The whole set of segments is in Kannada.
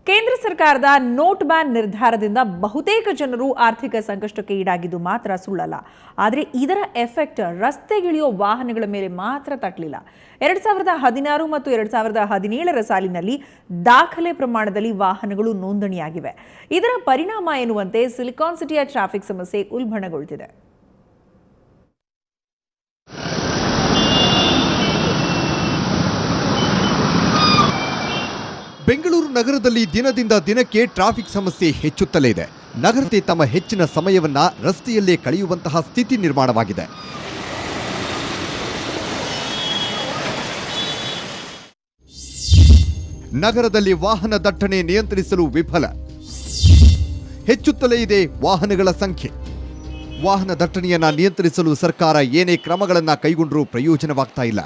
ಕೇಂದ್ರ ಸರ್ಕಾರದ ನೋಟ್ ಬ್ಯಾನ್ ನಿರ್ಧಾರದಿಂದ ಬಹುತೇಕ ಜನರು ಆರ್ಥಿಕ ಸಂಕಷ್ಟಕ್ಕೆ ಈಡಾಗಿದ್ದು ಮಾತ್ರ ಸುಳ್ಳಲ್ಲ. ಆದರೆ ಇದರ ಎಫೆಕ್ಟ್ ರಸ್ತೆಗಿಳಿಯೋ ವಾಹನಗಳ ಮೇಲೆ ಮಾತ್ರ ತಟ್ಟಲಿಲ್ಲ. 2016 ಮತ್ತು 2017ರ ಸಾಲಿನಲ್ಲಿ ದಾಖಲೆ ಪ್ರಮಾಣದಲ್ಲಿ ವಾಹನಗಳು ನೋಂದಣಿಯಾಗಿವೆ. ಇದರ ಪರಿಣಾಮ ಎನ್ನುವಂತೆ ಸಿಲಿಕಾನ್ ಸಿಟಿಯ ಟ್ರಾಫಿಕ್ ಸಮಸ್ಯೆ ಉಲ್ಬಣಗೊಳ್ಳುತ್ತಿದೆ. ಬೆಂಗಳೂರು ನಗರದಲ್ಲಿ ದಿನದಿಂದ ದಿನಕ್ಕೆ ಟ್ರಾಫಿಕ್ ಸಮಸ್ಯೆ ಹೆಚ್ಚುತ್ತಲೇ ಇದೆ. ನಗರತೆ ತಮ್ಮ ಹೆಚ್ಚಿನ ಸಮಯವನ್ನ ರಸ್ತೆಯಲ್ಲೇ ಕಳೆಯುವಂತಹ ಸ್ಥಿತಿ ನಿರ್ಮಾಣವಾಗಿದೆ. ನಗರದಲ್ಲಿ ವಾಹನ ದಟ್ಟಣೆ ನಿಯಂತ್ರಿಸಲು ವಿಫಲ. ಹೆಚ್ಚುತ್ತಲೇ ಇದೆ ವಾಹನಗಳ ಸಂಖ್ಯೆ. ವಾಹನ ದಟ್ಟಣೆಯನ್ನ ನಿಯಂತ್ರಿಸಲು ಸರ್ಕಾರ ಏನೇ ಕ್ರಮಗಳನ್ನ ಕೈಗೊಂಡರೂ ಪ್ರಯೋಜನವಾಗ್ತಾ ಇಲ್ಲ.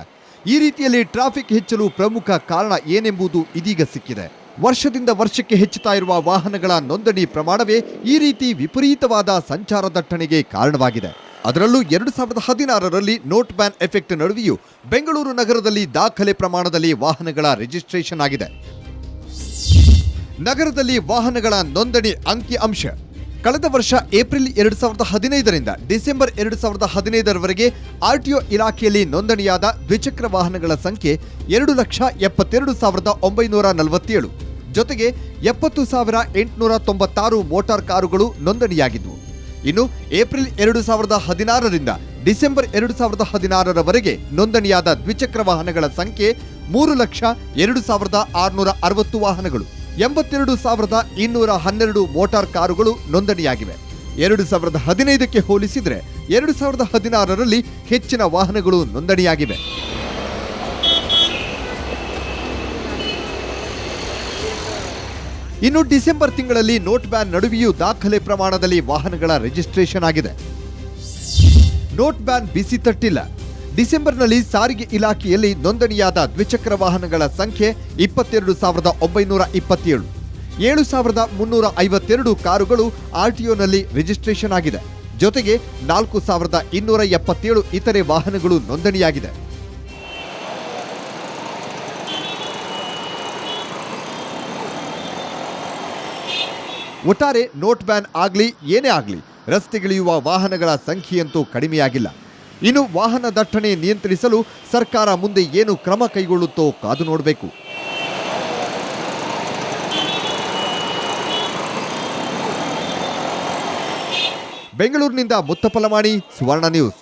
ಈ ರೀತಿಯಲ್ಲಿ ಟ್ರಾಫಿಕ್ ಹೆಚ್ಚಲು ಪ್ರಮುಖ ಕಾರಣ ಏನೆಂಬುದು ಇದೀಗ ಸಿಕ್ಕಿದೆ. ವರ್ಷದಿಂದ ವರ್ಷಕ್ಕೆ ಹೆಚ್ಚುತ್ತಾ ಇರುವ ವಾಹನಗಳ ನೋಂದಣಿ ಪ್ರಮಾಣವೇ ಈ ರೀತಿ ವಿಪರೀತವಾದ ಸಂಚಾರ ದಟ್ಟಣೆಗೆ ಕಾರಣವಾಗಿದೆ. ಅದರಲ್ಲೂ 2016ರಲ್ಲಿ ನೋಟ್ ಬ್ಯಾನ್ ಎಫೆಕ್ಟ್ ನಡುವೆಯೂ ಬೆಂಗಳೂರು ನಗರದಲ್ಲಿ ದಾಖಲೆ ಪ್ರಮಾಣದಲ್ಲಿ ವಾಹನಗಳ ರಿಜಿಸ್ಟ್ರೇಷನ್ ಆಗಿದೆ. ನಗರದಲ್ಲಿ ವಾಹನಗಳ ನೋಂದಣಿ ಅಂಕಿ ಅಂಶ ಕಳೆದ ವರ್ಷ ಏಪ್ರಿಲ್ 2015ರಿಂದ ಡಿಸೆಂಬರ್ 2015ರವರೆಗೆ ಆರ್ಟಿಒ ಇಲಾಖೆಯಲ್ಲಿ ನೋಂದಣಿಯಾದ ದ್ವಿಚಕ್ರ ವಾಹನಗಳ ಸಂಖ್ಯೆ 2,72,947. ಜೊತೆಗೆ 70,896 ಮೋಟಾರ್ ಕಾರುಗಳು ನೋಂದಣಿಯಾಗಿದ್ವು. ಇನ್ನು ಏಪ್ರಿಲ್ 2016ರಿಂದ ಡಿಸೆಂಬರ್ 2016ರವರೆಗೆ ನೋಂದಣಿಯಾದ ದ್ವಿಚಕ್ರ ವಾಹನಗಳ ಸಂಖ್ಯೆ 3,02,660 ವಾಹನಗಳು. 82,212 ಮೋಟಾರ್ ಕಾರುಗಳು ನೋಂದಣಿಯಾಗಿವೆ. 2015ಕ್ಕೆ ಹೋಲಿಸಿದರೆ 2016ರಲ್ಲಿ ಹೆಚ್ಚಿನ ವಾಹನಗಳು ನೋಂದಣಿಯಾಗಿವೆ. ಇನ್ನು ಡಿಸೆಂಬರ್ ತಿಂಗಳಲ್ಲಿ ನೋಟ್ ಬ್ಯಾನ್ ನಡುವೆಯೂ ದಾಖಲೆ ಪ್ರಮಾಣದಲ್ಲಿ ವಾಹನಗಳ ರಿಜಿಸ್ಟ್ರೇಷನ್ ಆಗಿದೆ. ನೋಟ್ ಬ್ಯಾನ್ ಬಿಸಿ ತಟ್ಟಿಲ್ಲ. ಡಿಸೆಂಬರ್ನಲ್ಲಿ ಸಾರಿಗೆ ಇಲಾಖೆಯಲ್ಲಿ ನೋಂದಣಿಯಾದ ದ್ವಿಚಕ್ರ ವಾಹನಗಳ ಸಂಖ್ಯೆ 22,927. 7,352 ಕಾರುಗಳು ಆರ್ಟಿಒನಲ್ಲಿ ರಿಜಿಸ್ಟ್ರೇಷನ್ ಆಗಿದೆ. ಜೊತೆಗೆ 4,277 ಇತರೆ ವಾಹನಗಳು ನೋಂದಣಿಯಾಗಿದೆ. ಒಟ್ಟಾರೆ ನೋಟ್ ಬ್ಯಾನ್ ಆಗ್ಲಿ ಏನೇ ಆಗ್ಲಿ ರಸ್ತೆಗಿಳಿಯುವ ವಾಹನಗಳ ಸಂಖ್ಯೆಯಂತೂ ಕಡಿಮೆಯಾಗಿಲ್ಲ. ಇನ್ನು ವಾಹನ ದಟ್ಟಣೆ ನಿಯಂತ್ರಿಸಲು ಸರ್ಕಾರ ಮುಂದೆ ಏನು ಕ್ರಮ ಕೈಗೊಳ್ಳುತ್ತೋ ಕಾದು ನೋಡಬೇಕು. ಬೆಂಗಳೂರಿನಿಂದ ಮುತ್ತಪ್ಪ ಲಮಾಣಿ, ಸುವರ್ಣ ನ್ಯೂಸ್.